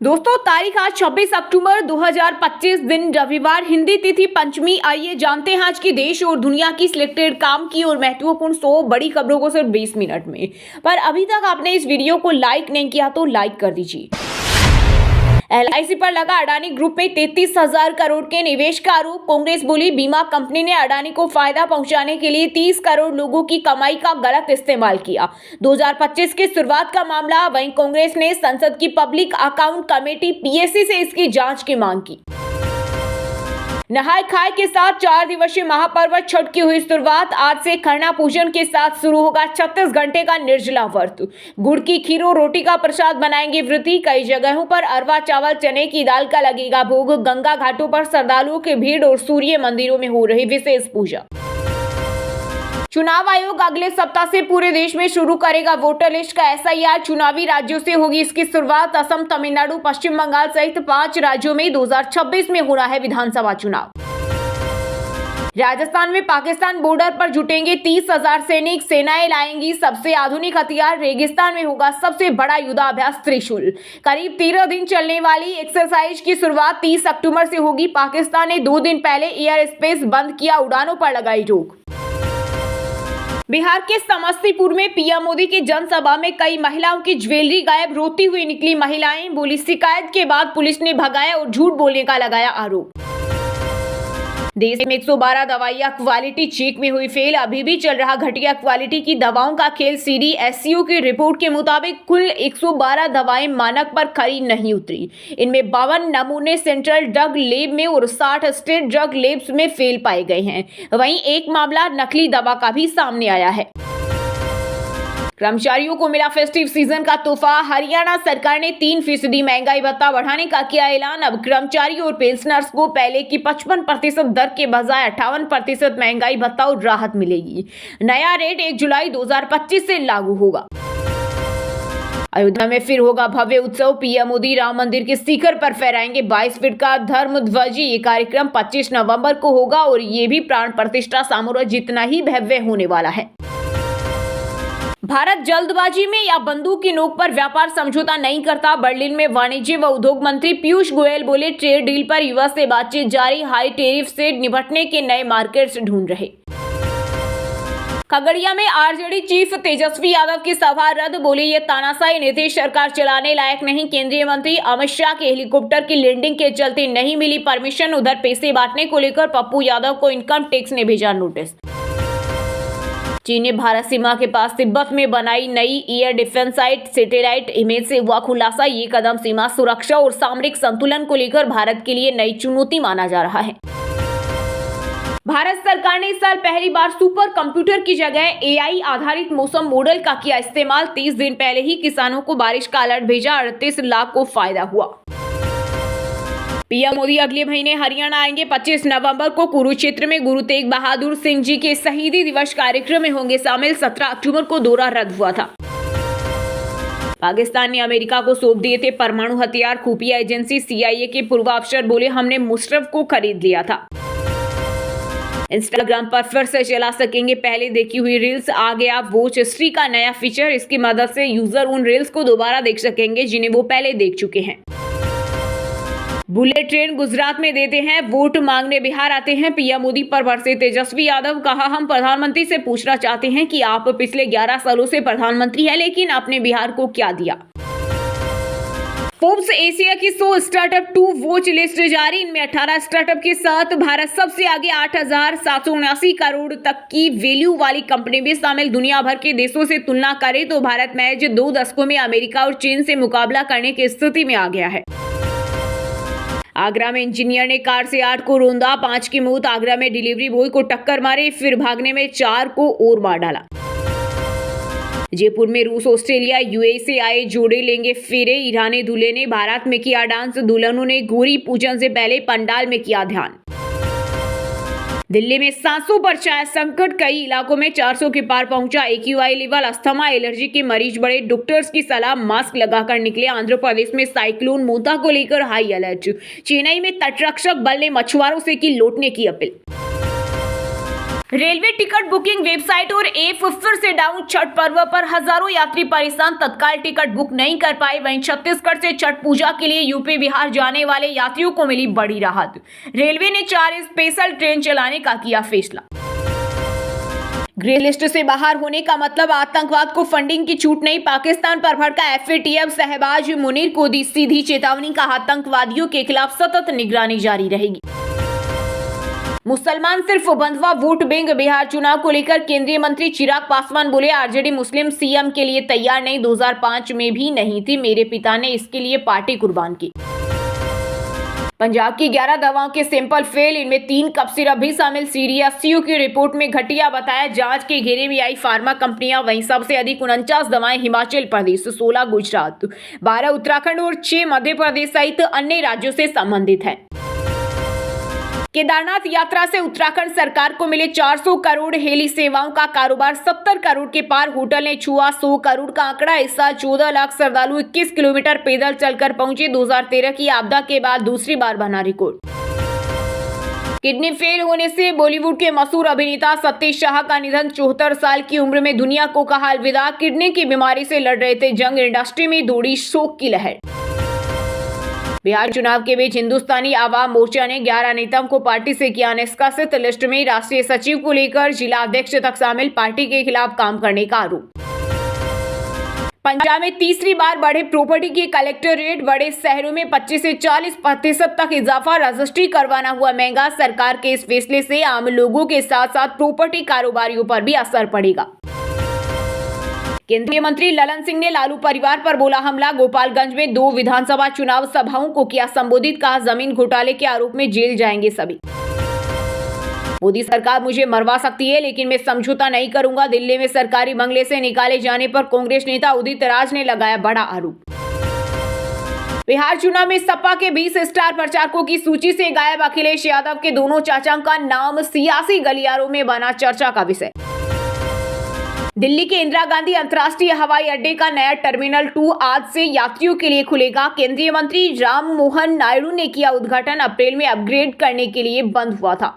दोस्तों, तारीख आज 26 अक्टूबर 2025 दिन रविवार, हिंदी तिथि पंचमी। आइए जानते हैं आज की देश और दुनिया की सिलेक्टेड काम की और महत्वपूर्ण 100 बड़ी खबरों को सिर्फ 20 मिनट में। पर अभी तक आपने इस वीडियो को लाइक नहीं किया तो लाइक कर दीजिए। LIC पर लगा अडानी ग्रुप में 33,000 करोड़ के निवेश का आरोप। कांग्रेस बोली बीमा कंपनी ने अडानी को फायदा पहुंचाने के लिए 30 करोड़ लोगों की कमाई का गलत इस्तेमाल किया। 2025 की शुरुआत का मामला। वहीं कांग्रेस ने संसद की पब्लिक अकाउंट कमेटी PAC से इसकी जांच की मांग की। नहाय खाए के साथ 4 दिवसीय महापर्व छठ की हुई शुरुआत। आज से खरना पूजन के साथ शुरू होगा 36 घंटे का निर्जला व्रत। गुड़ की खीर और रोटी का प्रसाद बनाएंगे व्रती। कई जगहों पर अरवा चावल चने की दाल का लगेगा भोग। गंगा घाटों पर श्रद्धालुओं की भीड़ और सूर्य मंदिरों में हो रही विशेष पूजा। चुनाव आयोग अगले सप्ताह से पूरे देश में शुरू करेगा वोटर लिस्ट का SIR। चुनावी राज्यों से होगी इसकी शुरुआत। असम, तमिलनाडु, पश्चिम बंगाल सहित 5 राज्यों में 2026 में हो रहा है विधानसभा चुनाव। राजस्थान में पाकिस्तान बॉर्डर पर जुटेंगे 30,000 सैनिक। सेनाएं लाएंगी सबसे आधुनिक हथियार। रेगिस्तान में होगा सबसे बड़ा युद्धाभ्यास त्रिशूल। करीब 13 दिन चलने वाली एक्सरसाइज की शुरुआत 30 अक्टूबर से होगी। पाकिस्तान ने 2 दिन पहले एयर स्पेस बंद किया, उड़ानों पर लगाई रोक। बिहार के समस्तीपुर में PM मोदी की जनसभा में कई महिलाओं की ज्वेलरी गायब। रोती हुई निकली महिलाएं। बोली शिकायत के बाद पुलिस ने भगाया और झूठ बोलने का लगाया आरोप। देश में 112 दवाइयां क्वालिटी चेक में हुई फेल। अभी भी चल रहा घटिया क्वालिटी की दवाओं का खेल। CDSCO की रिपोर्ट के मुताबिक कुल 112 दवाएं मानक पर खरी नहीं उतरी। इनमें 52 नमूने सेंट्रल ड्रग लेब में और 60 स्टेट ड्रग लेब्स में फेल पाए गए हैं। वहीं एक मामला नकली दवा का भी सामने आया है। कर्मचारियों को मिला फेस्टिव सीजन का तोहफा। हरियाणा सरकार ने 3% महंगाई भत्ता बढ़ाने का किया ऐलान। अब कर्मचारी और पेंशनर्स को पहले की 55% दर के बजाय 58% महंगाई भत्ता और राहत मिलेगी। नया रेट 1 जुलाई 2025 से लागू होगा। अयोध्या में फिर होगा भव्य उत्सव। PM मोदी राम मंदिर के शिखर पर फहराएंगे 22 फीट का धर्म ध्वज। ये कार्यक्रम 25 नवंबर को होगा और ये भी प्राण प्रतिष्ठा समारोह जितना ही भव्य होने वाला है। भारत जल्दबाजी में या बंदूक की नोक पर व्यापार समझौता नहीं करता। बर्लिन में वाणिज्य व उद्योग मंत्री पीयूष गोयल बोले ट्रेड डील पर US से बातचीत जारी। हाई टैरिफ से निपटने के नए मार्केट्स ढूंढ रहे। खगड़िया में RJD चीफ तेजस्वी यादव की सभा रद्द। बोले ये तानाशाही नीतीश सरकार चलाने लायक नहीं। केंद्रीय मंत्री अमित शाह के हेलीकॉप्टर की लैंडिंग के चलते नहीं मिली परमिशन। उधर पैसे बांटने को लेकर पप्पू यादव को इनकम टैक्स ने भेजा नोटिस। चीन ने भारत सीमा के पास तिब्बत में बनाई नई air defence site. Satellite image से हुआ खुलासा। ये कदम सीमा सुरक्षा और सामरिक संतुलन को लेकर भारत के लिए नई चुनौती माना जा रहा है। भारत सरकार ने इस साल पहली बार सुपर कंप्यूटर की जगह AI आधारित मौसम मॉडल का किया इस्तेमाल। 30 दिन पहले ही किसानों को बारिश का अलर्ट भेजा। 38 लाख को फायदा हुआ। PM मोदी अगले महीने हरियाणा आएंगे। 25 नवंबर को कुरुक्षेत्र में गुरु तेग बहादुर सिंह जी के शहीदी दिवस कार्यक्रम में होंगे शामिल। 17 अक्टूबर को दौरा रद्द हुआ था। पाकिस्तान ने अमेरिका को सौंप दिए थे परमाणु हथियार। खुफिया एजेंसी CIA के पूर्व अफसर बोले हमने मुशर्रफ को खरीद लिया था। इंस्टाग्राम पर फिर से चला सकेंगे पहले देखी हुई रील्स। आ गया वॉच हिस्ट्री का नया फीचर। इसकी मदद से यूजर उन रील्स को दोबारा देख सकेंगे जिन्हें वो पहले देख चुके हैं। बुलेट ट्रेन गुजरात में देते हैं वोट मांगने बिहार आते हैं। PM मोदी पर बरसे तेजस्वी यादव। कहा हम प्रधानमंत्री से पूछना चाहते हैं कि आप पिछले 11 सालों से प्रधानमंत्री हैं लेकिन आपने बिहार को क्या दिया। फोर्ब्स एशिया की 100 स्टार्टअप 2 वॉच लिस्ट जारी। इनमें 18 स्टार्टअप के साथ भारत सबसे आगे 8,779 करोड़ तक की वैल्यू वाली कंपनी भी शामिल। दुनिया भर के देशों से तुलना करें तो भारत महज 2 दशकों में अमेरिका और चीन से मुकाबला करने की स्थिति में आ गया है। आगरा में इंजीनियर ने कार से 8 को रौंदा। 5 की मौत। आगरा में डिलीवरी बॉय को टक्कर मारी, फिर भागने में 4 को और मार डाला। जयपुर में रूस, ऑस्ट्रेलिया, UAE से आए जोड़े लेंगे फेरे। ईरानी दूल्हे ने बारात में किया डांस। दुल्हनों ने गौरी पूजन से पहले पंडाल में किया ध्यान। दिल्ली में सांसों पर छाया संकट। कई इलाकों में 400 के पार पहुंचा AQI लेवल। अस्थमा एलर्जी के मरीज बड़े। डॉक्टर्स की सलाह मास्क लगाकर निकले। आंध्र प्रदेश में साइक्लोन मोंता को लेकर हाई अलर्ट। चेन्नई में तटरक्षक बल ने मछुआरों से की लौटने की appeal. Railway ticket booking website और ऐप फिर से डाउन। छठ पर्व पर हजारों यात्री परेशान, तत्काल टिकट बुक नहीं कर पाए। वहीं छत्तीसगढ़ से छठ पूजा के लिए यूपी बिहार जाने वाले यात्रियों को मिली बड़ी राहत। रेलवे ने 4 स्पेशल ट्रेन चलाने का किया फैसला। ग्रे लिस्ट से बाहर होने का मतलब आतंकवाद को फंडिंग की छूट नहीं। पाकिस्तान पर भड़का एफएटीएफ, शहबाज मुनीर को दी सीधी चेतावनी। का आतंकवादियों के खिलाफ सतत निगरानी जारी रहेगी। मुसलमान सिर्फ बंधुआ वोट बैंक। बिहार चुनाव को लेकर केंद्रीय मंत्री चिराग पासवान बोले, आरजेडी मुस्लिम सीएम के लिए तैयार नहीं। 2005 में भी नहीं थी, मेरे पिता ने इसके लिए पार्टी कुर्बान की। पंजाब की 11 दवाओं के सैंपल फेल, इनमें 3 कप सिरप भी शामिल। सीडीएसयू की रिपोर्ट में घटिया बताया, जांच के घेरे में आई फार्मा कंपनियां। वहीं सबसे अधिक 49 दवाएं हिमाचल प्रदेश, 16 गुजरात, 12 उत्तराखंड और 6 मध्य प्रदेश सहित अन्य राज्यों से संबंधित है। केदारनाथ यात्रा से उत्तराखंड सरकार को मिले 400 करोड़। हेली सेवाओं का कारोबार 70 करोड़ के पार। होटल ने छुआ 100 करोड़ का आंकड़ा। इस साल 14 लाख श्रद्धालु 21 किलोमीटर पैदल चलकर पहुंचे। 2013 की आपदा के बाद दूसरी बार बना रिकॉर्ड। किडनी फेल होने से बॉलीवुड के मशहूर अभिनेता सतीश शाह का निधन। 74 साल की उम्र में दुनिया को कहा अलविदा। किडनी की बीमारी से लड़ रहे थे जंग, इंडस्ट्री में दौड़ी शोक की लहर। बिहार चुनाव के बीच हिंदुस्तानी आवाम मोर्चा ने 11 नेताओं को पार्टी से किया निष्कासित। लिस्ट में राष्ट्रीय सचिव को लेकर जिला अध्यक्ष तक शामिल। पार्टी के खिलाफ काम करने का आरोप। पंजाब में तीसरी बार बढ़े प्रॉपर्टी के कलेक्टर रेट। बड़े शहरों में 25 से 40% तक इजाफा। रजिस्ट्री करवाना हुआ महंगा। सरकार के इस फैसले से आम लोगों के साथ साथ प्रॉपर्टी कारोबारियों पर भी असर पड़ेगा। केंद्रीय मंत्री ललन सिंह ने लालू परिवार पर बोला हमला। गोपालगंज में 2 विधानसभा चुनाव सभाओं को किया संबोधित। कहा जमीन घोटाले के आरोप में जेल जाएंगे सभी। मोदी सरकार मुझे मरवा सकती है, लेकिन मैं समझौता नहीं करूंगा। दिल्ली में सरकारी बंगले से निकाले जाने पर कांग्रेस नेता उदित राज ने लगाया बड़ा आरोप। बिहार चुनाव में सपा के 20 स्टार प्रचारकों की सूची से गायब। अखिलेश यादव के दोनों चाचाओं का नाम सियासी गलियारों में बना चर्चा का विषय। दिल्ली के इंदिरा गांधी अंतर्राष्ट्रीय हवाई अड्डे का नया टर्मिनल 2 आज से यात्रियों के लिए खुलेगा। केंद्रीय मंत्री राम मोहन नायडू ने किया उद्घाटन। अप्रैल में अपग्रेड करने के लिए बंद हुआ था।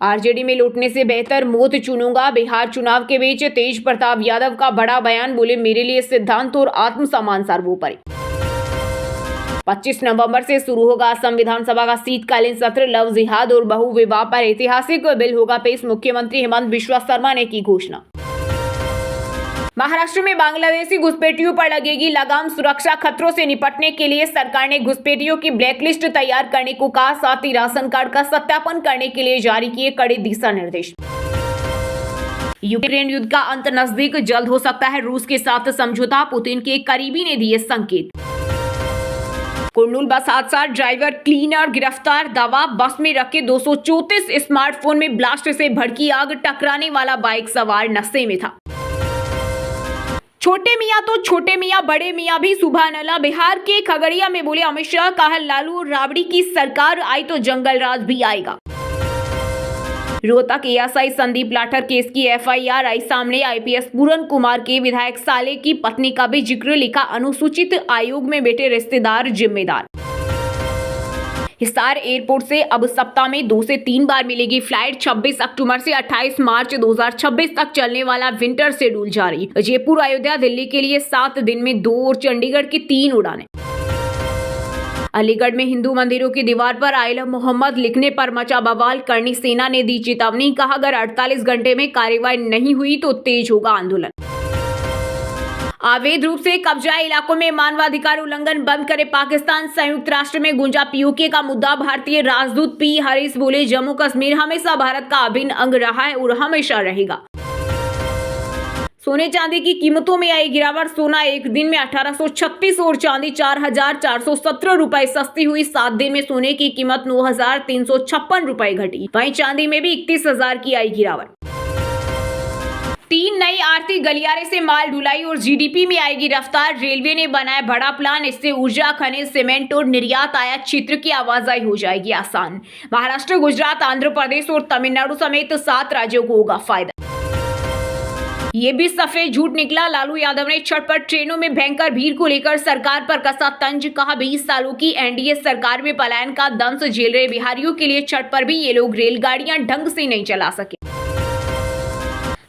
आरजेडी में लौटने से बेहतर मौत चुनूंगा। बिहार चुनाव के बीच तेज प्रताप यादव का बड़ा बयान। बोले, मेरे लिए सिद्धांत और आत्मसम्मान सर्वोपरि। 25 नवंबर से शुरू होगा असम विधानसभा का शीतकालीन सत्र। लव जिहाद और बहु विवाह पर ऐतिहासिक बिल होगा पेश। मुख्यमंत्री हेमंत बिश्वा शर्मा ने की घोषणा। महाराष्ट्र में बांग्लादेशी घुसपैठियों पर लगेगी लगाम। सुरक्षा खतरों से निपटने के लिए सरकार ने घुसपैठियों की ब्लैकलिस्ट तैयार करने को कहा। साथ ही राशन कार्ड का सत्यापन करने के लिए जारी किए कड़े दिशा निर्देश। यूक्रेन युद्ध का अंत नजदीक, जल्द हो सकता है रूस के साथ समझौता। पुतिन के करीबी ने दिए संकेत। कुर्नूल बस हादसा, ड्राइवर क्लीनर गिरफ्तार। दवा बस में रखे 234 स्मार्टफोन में ब्लास्ट से भड़की आग। टकराने वाला बाइक सवार नशे में था। छोटे मियाँ तो छोटे मियाँ, बड़े मियाँ भी सुभान अल्लाह। बिहार के खगड़िया में बोले अमित शाह, कहा लालू राबड़ी की सरकार आई तो जंगल राज भी आएगा। रोहतक एएसआई संदीप लाठर केस की एफआईआर आई सामने। आईपीएस पूरन कुमार के विधायक साले की पत्नी का भी जिक्र। लिखा, अनुसूचित आयोग में बैठे रिश्तेदार जिम्मेदार। हिसार एयरपोर्ट से अब सप्ताह में 2 से 3 बार मिलेगी फ्लाइट। 26 अक्टूबर से 28 मार्च 2026 तक चलने वाला विंटर शेड्यूल जारी। जयपुर, अयोध्या, दिल्ली के लिए 7 दिन में 2 और चंडीगढ़ की 3 उड़ानें। अलीगढ़ में हिंदू मंदिरों की दीवार पर आई लव मोहम्मद लिखने पर मचा बवाल। करनी सेना ने दी चेतावनी। कहा, अगर 48 घंटे में कार्रवाई नहीं हुई तो तेज होगा आंदोलन। अवैध रूप से कब्जा इलाकों में मानवाधिकार उल्लंघन बंद करे पाकिस्तान। संयुक्त राष्ट्र में गूंजा पीओके का मुद्दा। भारतीय राजदूत पी हरीश बोले, जम्मू कश्मीर हमेशा भारत का अभिन्न अंग रहा है और हमेशा रहेगा। सोने चांदी की कीमतों में आई गिरावट। सोना एक दिन में 1836 और चांदी 4417 रुपए सस्ती हुई। 7 दिन में सोने की कीमत 9356 रुपए घटी। वहीं चांदी में भी 31,000 की आई गिरावट। 3 नई आर्थिक गलियारे से माल ढुलाई और जीडीपी में आएगी रफ्तार। रेलवे ने बनाया बड़ा प्लान। इससे ऊर्जा, खनिज, सीमेंट और निर्यात आयात क्षेत्र की आवाजाही हो जाएगी आसान। महाराष्ट्र, गुजरात, आंध्र प्रदेश और तमिलनाडु समेत 7 राज्यों को होगा फायदा। ये भी सफेद झूठ निकला। लालू यादव ने छठ पर ट्रेनों में भयंकर भीड़ को लेकर सरकार पर कसा तंज। कहा 20 सालों की एनडीए सरकार में पलायन का दंश झेल रहे बिहारियों के लिए छठ पर भी ये लोग रेलगाड़ियां ढंग से नहीं चला सके।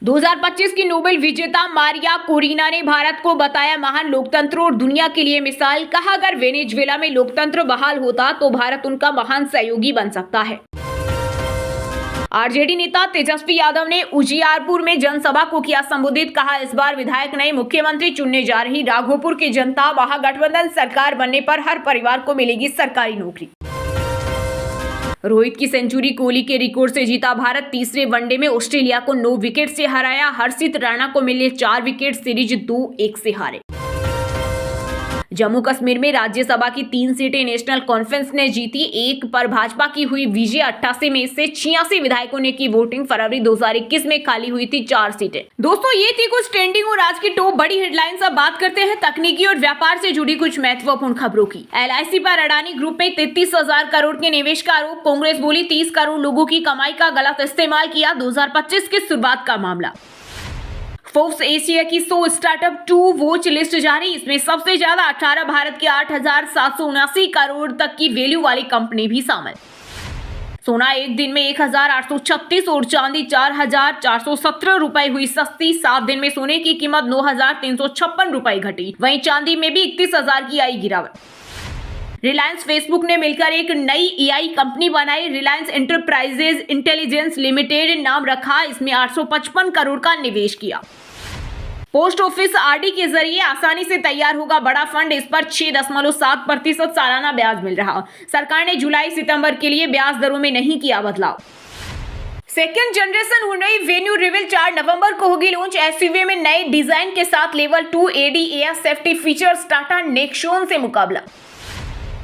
2025 की नोबेल विजेता मारिया कोरिना ने भारत को बताया महान लोकतंत्र और दुनिया के लिए मिसाल। कहा अगर वेनेजुएला में लोकतंत्र बहाल होता तो भारत उनका महान सहयोगी बन सकता है। आरजेडी नेता तेजस्वी यादव ने उजियारपुर में जनसभा को किया संबोधित। कहा इस बार विधायक नहीं मुख्यमंत्री चुनने जा रही राघोपुर की जनता। महागठबंधन सरकार बनने पर हर परिवार को मिलेगी सरकारी नौकरी। रोहित की सेंचुरी, कोहली के रिकॉर्ड से जीता भारत। तीसरे वनडे में ऑस्ट्रेलिया को 9 विकेट से हराया। हर्षित राणा को मिले 4 विकेट, सीरीज 2-1 से हारे। जम्मू कश्मीर में राज्यसभा की 3 सीटें नेशनल कॉन्फ्रेंस ने जीती। 1 पर भाजपा की हुई विजय। 88 में से 86 विधायकों ने की वोटिंग। फरवरी 2021 में खाली हुई थी 4 सीटें। दोस्तों ये थी कुछ ट्रेंडिंग और आज की टॉप बड़ी हेडलाइंस। अब बात करते हैं तकनीकी और व्यापार से जुड़ी कुछ महत्वपूर्ण खबरों की। LIC पर अडानी ग्रुप में 33,000 करोड़ के निवेश का आरोप। कांग्रेस बोली 30 करोड़ लोगों की कमाई का गलत इस्तेमाल किया। 2025 की शुरुआत का मामला। फोर्ब्स एशिया की 100 स्टार्टअप टू वॉच लिस्ट जारी। इसमें सबसे ज्यादा 18 भारत के 8,779 करोड़ तक की वैल्यू वाली कंपनी भी शामिल। सोना एक दिन में 1,836 और चांदी 4,417 रुपए हुई सस्ती। 7 दिन में सोने की कीमत 9,356 रुपए घटी। वहीं चांदी में भी 31,000 की आई गिरावट। रिलायंस फेसबुक ने मिलकर एक नई AI कंपनी बनाई। रिलायंस एंटरप्राइजेज इंटेलिजेंस लिमिटेड नाम रखा। इसमें 855 करोड़ का निवेश किया। पोस्ट ऑफिस RD के जरिए आसानी से तैयार होगा बड़ा फंड। इस पर 6.7% सालाना ब्याज मिल रहा। सरकार ने जुलाई सितंबर के लिए ब्याज दरों में नहीं किया बदलाव। Second generation Hyundai venue reveal 4 नवंबर को होगी लॉन्च। SUV में नए डिजाइन के साथ level 2 ADAS safety features. Tata Nexon से मुकाबला।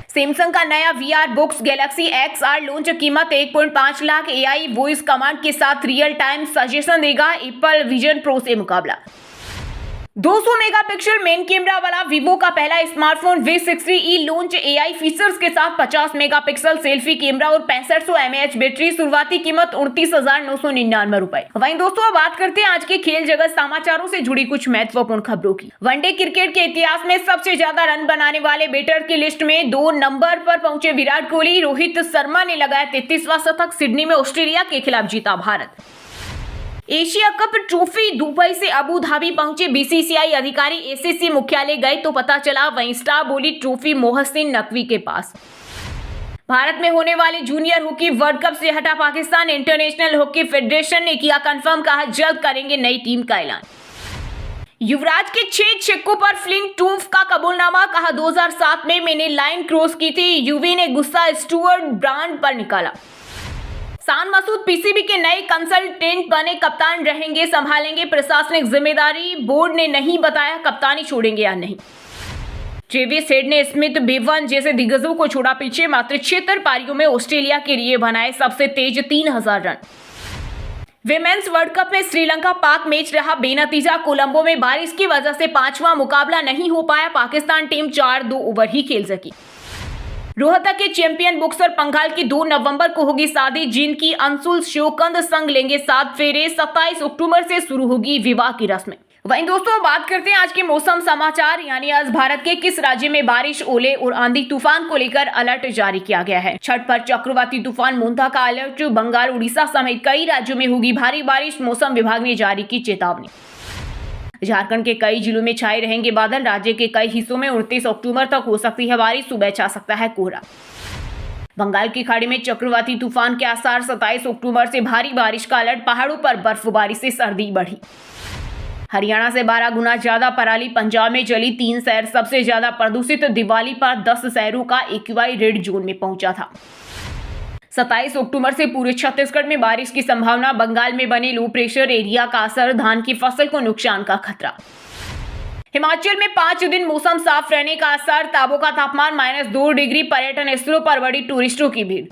सैमसंग का नया VR books Galaxy XR launch. कीमत 1.5 लाख। AI वॉइस कमांड के साथ रियल टाइम सजेशन देगा। एप्पल विजन प्रो से मुकाबला। 200 मेगापिक्सल मेन कैमरा वाला वीवो का पहला smartphone V60e launch. AI features के साथ 50 मेगापिक्सल सेल्फी कैमरा और 6500 mAh बैटरी। शुरुआती कीमत 29,999 रुपए। वहीं दोस्तों अब बात करते हैं आज के खेल जगत समाचारों से जुड़ी कुछ महत्वपूर्ण खबरों की। वनडे क्रिकेट के इतिहास में सबसे ज्यादा रन बनाने वाले बैटर की लिस्ट में 2 नंबर पर पहुंचे विराट कोहली। रोहित शर्मा ने लगाया 33वां शतक। सिडनी में ऑस्ट्रेलिया के खिलाफ जीता Bharat. Asia cup trophy Dubai से अबू धाबी पहुंचे BCCI अधिकारी। ACC मुख्यालय गए तो पता चला वहीं स्टार बोली ट्रॉफी मोहसिन नकवी के पास। भारत में होने वाले जूनियर हॉकी वर्ल्ड कप से हटा पाकिस्तान। इंटरनेशनल हॉकी फेडरेशन ने किया कंफर्म। कहा जल्द करेंगे नई टीम का ऐलान। युवराज के 6 छक्कों पर फ्लिंट ट्रूफ का कबूलनामा। कहा 2007 में मैंने लाइन क्रॉस की थी। युवी ने गुस्सा स्टुअर्ट ब्रांड पर निकाला। शान मसूद PCB के नए कंसल्टेंट बने। कप्तान रहेंगे, संभालेंगे प्रशासनिक जिम्मेदारी। बोर्ड ने नहीं बताया कप्तानी छोड़ेंगे या नहीं। ट्रेविस हेड ने स्मिथ बेवन जैसे दिग्गजों को छोड़ा पीछे। मात्र 76 पारियों में ऑस्ट्रेलिया के लिए बनाए सबसे तेज 3,000 रन। विमेंस वर्ल्ड कप में श्रीलंका पाक मैच रहा बेनतीजा। कोलंबो में बारिश की वजह से 5वां मुकाबला नहीं हो पाया। पाकिस्तान टीम 4-2 ओवर ही खेल सकी। रोहतक के चैंपियन बॉक्सर पंघाल की 2 नवंबर को होगी शादी। जिनकी अंशुल शोकंद संग लेंगे 7 फेरे। 27 अक्टूबर से शुरू होगी विवाह की रस्में। वहीं दोस्तों बात करते हैं आज के मौसम समाचार। यानी आज भारत के किस राज्य में बारिश, ओले और आंधी तूफान को लेकर अलर्ट जारी किया गया है। छठ पर चक्रवाती तूफान मोंथा का अलर्ट। बंगाल, उड़ीसा समेत कई राज्यों में होगी भारी बारिश। मौसम विभाग ने जारी की चेतावनी। झारखंड के कई जिलों में छाए रहेंगे बादल। राज्य के कई हिस्सों में 29 अक्टूबर तक हो सकती है बारिश। सुबह छा सकता है कोहरा। बंगाल की खाड़ी में चक्रवाती तूफान के आसार। 27 अक्टूबर से भारी बारिश का अलर्ट। पहाड़ों पर बर्फबारी से सर्दी बढ़ी। हरियाणा से 12 गुना ज्यादा पराली। पंजाब में जली 3 शहर सबसे ज्यादा प्रदूषित। दिवाली पर 10 शहरों का AQI रेड जोन में पहुंचा था। 27 अक्टूबर से पूरे छत्तीसगढ़ में बारिश की संभावना। बंगाल में बने लो प्रेशर एरिया का असर। धान की फसल को नुकसान का खतरा। हिमाचल में 5 दिन मौसम साफ रहने का असर। ताबो का तापमान -2 डिग्री। पर्यटन स्थलों पर बढ़ी टूरिस्टों की भीड़।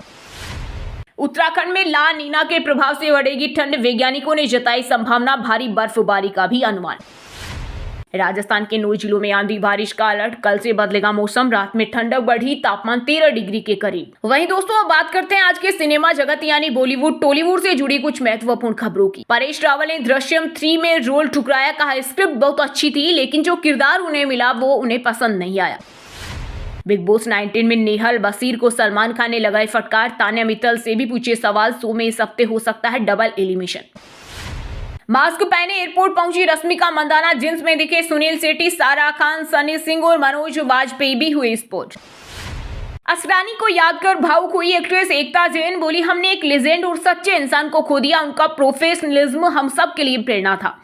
उत्तराखंड में ला नीना के प्रभाव से बढ़ेगी ठंड। वैज्ञानिकों ने जताई संभावना। भारी बर्फबारी का भी अनुमान। राजस्थान के 9 जिलों में आंधी बारिश का अलर्ट, कल से बदलेगा मौसम, रात में ठंडक बढ़ी, तापमान 13 डिग्री के करीब। वहीं दोस्तों अब बात करते हैं आज के सिनेमा जगत यानी बॉलीवुड टॉलीवुड से जुड़ी कुछ महत्वपूर्ण खबरों की। परेश रावल ने दृश्यम 3 में रोल ठुकराया, कहा स्क्रिप्ट बहुत अच्छी थी लेकिन जो किरदार उन्हें मिला वो उन्हें पसंद नहीं आया। बिग बॉस 19 में नेहल बसीर को सलमान खान ने लगाई फटकार, तान्या मित्तल से भी पूछे सवाल, शो में इस हफ्ते हो सकता है डबल एलिमिनेशन। मास्क पहने एयरपोर्ट पहुंची रश्मिका मंदाना, जींस में दिखे सुनील शेट्टी, सारा खान, सनी सिंह और मनोज वाजपेयी भी हुए स्पॉट। असरानी को याद कर भावुक हुई एक्ट्रेस एकता जैन, बोली हमने एक लेजेंड और सच्चे इंसान को खो दिया, उनका प्रोफेशनलिज्म हम सब के लिए प्रेरणा था।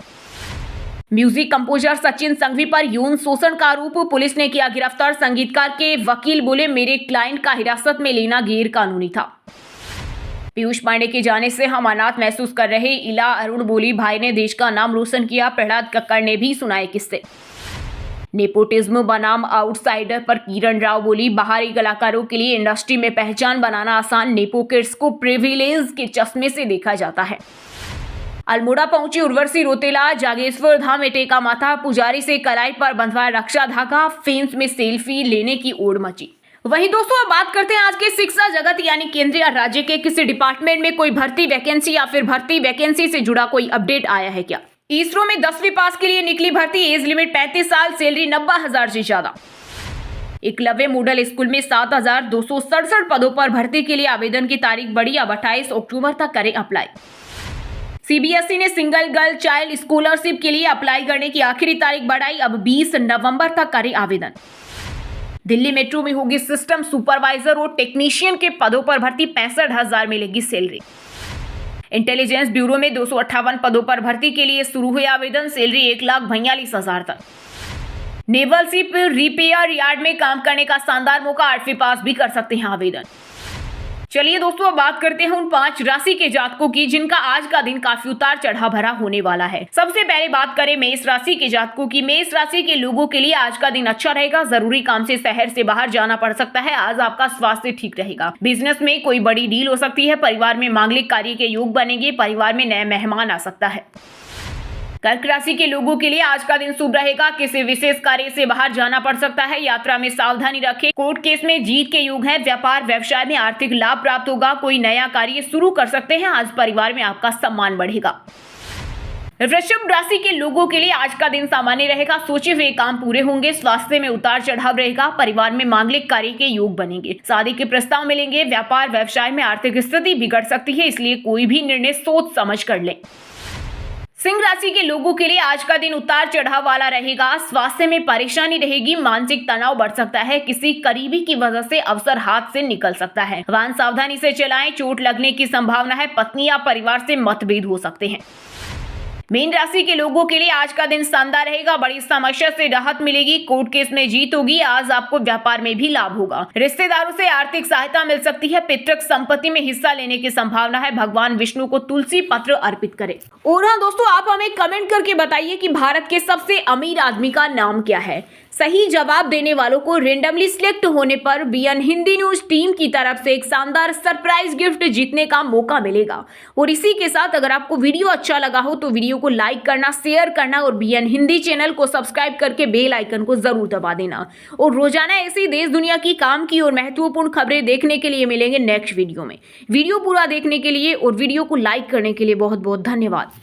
म्यूजिक कंपोजर सचिन संघवी पर यौन शोषण का आरोप, पुलिस ने किया गिरफ्तार, संगीतकार के वकील बोले मेरे क्लाइंट का हिरासत में लेना गैर कानूनी था। पीयूष पांडे के जाने से हम अनाथ महसूस कर रहे, इला अरुण बोली भाई ने देश का नाम रोशन किया, प्रहलाद कक्कड़ ने भी सुनाए किस्से। नेपोटिज्म बनाम आउटसाइडर पर किरण राव बोली बाहरी कलाकारों के लिए इंडस्ट्री में पहचान बनाना आसान, नेपो किड्स को प्रिविलेज के चश्मे से देखा जाता है। अल्मोड़ा पहुंची उर्वशी रौतेला, जागेश्वर धाम में टेका माथा, पुजारी से कलाई पर बंधवाया रक्षा धागा, फेंस में सेल्फी लेने की ओड़ मची। वहीं दोस्तों अब बात करते हैं आज के शिक्षा जगत यानी केंद्र या राज्य के किसी डिपार्टमेंट में कोई भर्ती वैकेंसी या फिर भर्ती वैकेंसी से जुड़ा कोई अपडेट आया है क्या। इसरो में 10वीं पास के लिए निकली भर्ती, एज लिमिट 35 साल, सैलरी 90,000 से ज्यादा। एकलव्य मॉडल स्कूल में 7,267 पदों पर भर्ती के लिए आवेदन की तारीख बढ़ी, अब 28 अक्टूबर तक करें अप्लाई। सीबीएसई ने सिंगल गर्ल चाइल्ड स्कॉलरशिप के लिए अप्लाई करने की आखिरी तारीख बढ़ाई, अब 20 नवंबर तक करें आवेदन। दिल्ली मेट्रो में होगी सिस्टम सुपरवाइजर और टेक्नीशियन के पदों पर भर्ती, 65,000 मिलेगी सैलरी। इंटेलिजेंस ब्यूरो में 258 पदों पर भर्ती के लिए शुरू हुए आवेदन, सैलरी 1,42,000 तक। नेवल शिप रिपेयर यार्ड में काम करने का शानदार मौका, 8वीं पास भी कर सकते हैं आवेदन। चलिए दोस्तों अब बात करते हैं उन 5 राशि के जातकों की जिनका आज का दिन काफी उतार चढ़ाव भरा होने वाला है। सबसे पहले बात करें मेष राशि के जातकों की। मेष राशि के लोगों के लिए आज का दिन अच्छा रहेगा, जरूरी काम से शहर से बाहर जाना पड़ सकता है, आज आपका स्वास्थ्य ठीक रहेगा। बिजनेस में कोई बड़ी डील हो सकती है, परिवार में मांगलिक कार्य के योग बनेंगे, परिवार में नए मेहमान आ सकता है। कर्क राशि के लोगों के लिए आज का दिन शुभ रहेगा, किसी विशेष कार्य से बाहर जाना पड़ सकता है, यात्रा में सावधानी रखें, कोर्ट केस में जीत के योग है, व्यापार व्यवसाय में आर्थिक लाभ प्राप्त होगा, कोई नया कार्य शुरू कर सकते हैं, आज परिवार में आपका सम्मान बढ़ेगा। वृषभ राशि के लोगों के लिए आज का दिन सामान्य रहेगा, सोचे हुए काम पूरे होंगे, स्वास्थ्य में उतार चढ़ाव रहेगा, परिवार में मांगलिक कार्य के योग बनेंगे, शादी के प्रस्ताव मिलेंगे, व्यापार व्यवसाय में आर्थिक स्थिति बिगड़ सकती है, इसलिए कोई भी निर्णय सोच समझ कर लें। सिंह राशि के लोगों के लिए आज का दिन उतार चढ़ाव वाला रहेगा, स्वास्थ्य में परेशानी रहेगी, मानसिक तनाव बढ़ सकता है, किसी करीबी की वजह से अवसर हाथ से निकल सकता है, वाहन सावधानी से चलाएं, चोट लगने की संभावना है, पत्नी या परिवार से मतभेद हो सकते हैं। मीन राशि के लोगों के लिए आज का दिन शानदार रहेगा, बड़ी समस्या से राहत मिलेगी, कोर्ट केस में जीत होगी, आज आपको व्यापार में भी लाभ होगा, रिश्तेदारों से आर्थिक सहायता मिल सकती है, पितृक संपत्ति में हिस्सा लेने की संभावना है, भगवान विष्णु को तुलसी पत्र अर्पित करें। और हाँ दोस्तों, आप हमें कमेंट करके बताइए कि भारत के सबसे अमीर आदमी का नाम क्या है। सही जवाब देने वालों को रेंडमली सिलेक्ट होने पर बीएन हिंदी न्यूज टीम की तरफ से एक शानदार सरप्राइज गिफ्ट जीतने का मौका मिलेगा। और इसी के साथ अगर आपको वीडियो अच्छा लगा हो तो वीडियो को लाइक करना, शेयर करना और बीएन हिंदी चैनल को सब्सक्राइब करके बेल आइकन को जरूर दबा देना। और रोजाना ऐसी देश दुनिया की काम की और महत्वपूर्ण खबरें देखने के लिए मिलेंगे नेक्स्ट वीडियो में। वीडियो पूरा देखने के लिए और वीडियो को लाइक करने के लिए बहुत बहुत धन्यवाद।